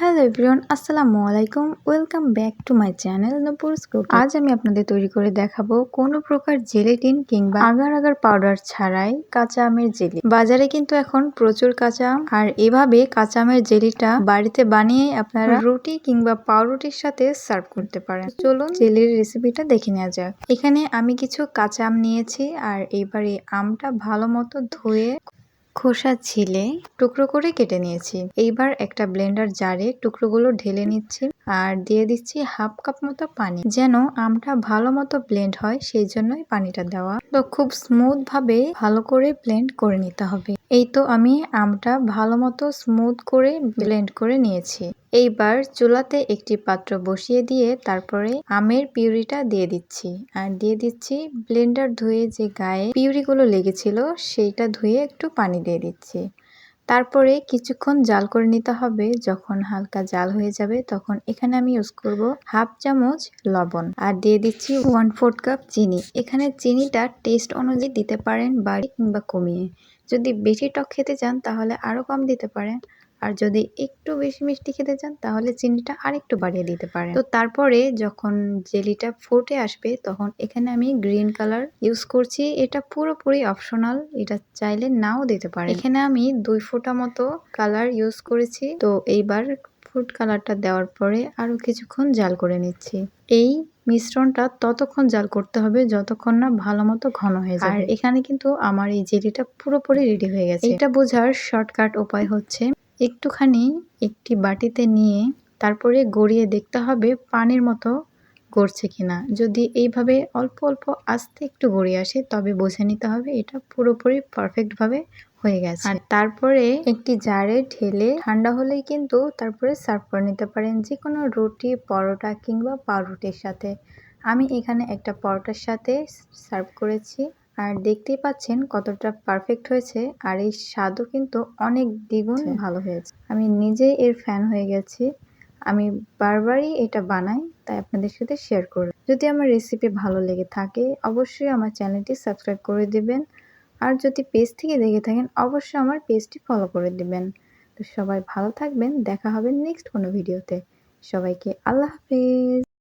Hello everyone, আসসালামু আলাইকুম। Welcome back to my channel Nupur's cooking. আজ আমি আপনাদের তৈরি করে দেখাবো কোনো প্রকার জেলেটিন কিংবা আগার আগার পাউডার ছাড়াই কাঁচা আমের জেলি। বাজারে কিন্তু এখন প্রচুর কাঁচা আম, আর এভাবে কাঁচা আমের জেলিটা বাড়িতে বানিয়ে আপনারা রুটি কিংবা পাউরুটির সাথে সার্ভ করতে পারেন। চলুন জেলির রেসিপিটা দেখে নেওয়া যাক। এখানে আমি কিছু কাঁচা আম নিয়েছি, আর এবারে আমটা ভালো মতো ধুয়ে খোসা ছিলে টুকরো করে কেটে নিয়েছি। এইবার একটা ব্লেন্ডার জারে টুকরোগুলো ঢেলে নিচ্ছি আর দিয়ে দিচ্ছি হাফ কাপ মতো পানি, যেন আমটা ভালো মতো ব্লেন্ড হয়, সেই জন্যই পানিটা দেওয়া। তো খুব স্মুথ ভাবে ভালো করে ব্লেন্ড করে নিতে হবে। এই তো আমি আমটা ভালো মতো স্মুথ করে ব্লেন্ড করে নিয়েছি। এইবার চুলাতে একটি পাত্র বসিয়ে দিয়ে তারপরে আমের পিউরিটা দিয়ে দিচ্ছি, আর দিয়ে দিচ্ছি ব্লেন্ডার ধুয়ে যে গায়ে পিউরিগুলো লেগেছিল সেইটা ধুয়ে একটু পানি দিয়ে দিচ্ছি। তারপরে কিছুক্ষণ জাল করে নিতে হবে। যখন হালকা জাল হয়ে যাবে তখন এখানে আমি ইউজ করব হাফ চামচ লবণ, আর দিয়ে দিচ্ছি 1/4 কাপ চিনি। এখানে চিনিটা টেস্ট অনুযায়ী দিতে পারেন, বাড়িয়ে কিংবা কমিয়ে। যদি বেশি টক খেতে চান তাহলে আরো কম দিতে পারেন, আর যদি একটু বেশি মিষ্টি খেতে চান তাহলে চিনিটা আরেকটু বাড়িয়ে দিতে পারেন। তো তারপরে যখন জেলিটা ফুটে আসবে তখন এখানে আমি গ্রিন কালার ইউজ করছি। এটা পুরোপুরি অপশনাল, এটা চাইলে নাও দিতে পারেন। এখানে আমি 2 ফোঁটা মতো কালার ইউজ করেছি। তো এইবার ফুড কালারটা দেওয়ার পরে আরো কিছুক্ষণ জাল করে নিচ্ছি। এই মিশ্রণটা ততক্ষণ জাল করতে হবে যতক্ষণ না ভালো মতো ঘন হয়ে যাবে। আর এখানে কিন্তু আমার এই জেলিটা পুরোপুরি রেডি হয়ে গেছে। এটা বোঝার শর্টকাট উপায় হচ্ছে একটুখানি একটি বাটিতে নিয়ে তারপরে গড়িয়ে দেখতে হবে পানির মতো গড়ছে কিনা। যদি এইভাবে অল্প অল্প আস্তে একটু গড়িয়ে আসে তবে বুঝে নিতে হবে এটা পুরোপুরি পারফেক্ট ভাবে হয়ে গেছে। আর তারপরে একটি জারে ঢেলে ঠান্ডা হলেই কিন্তু তারপরে সার্ভ করে নিতে পারেন যে কোনো রুটি, পরোটা কিংবা পাউরুটির সাথে। আমি এখানে একটা পরোটার সাথে সার্ভ করেছি, আর দেখতেই পাচ্ছেন কতটা পারফেক্ট হয়েছে, আর এই স্বাদও কিন্তু অনেক দ্বিগুণ ভালো হয়েছে। আমি নিজেই এর ফ্যান হয়ে গেছি। আমি বারবারই এটা বানাই, তাই আপনাদের সাথে শেয়ার করি। যদি আমার রেসিপি ভালো লেগে থাকে অবশ্যই আমার চ্যানেলটি সাবস্ক্রাইব করে দিবেন, আর যদি পেজ থেকে দেখে থাকেন অবশ্যই আমার পেজটি ফলো করে দিবেন। তো সবাই ভালো থাকবেন, দেখা হবে নেক্সট কোনো ভিডিওতে। সবাইকে আল্লাহ হাফেজ।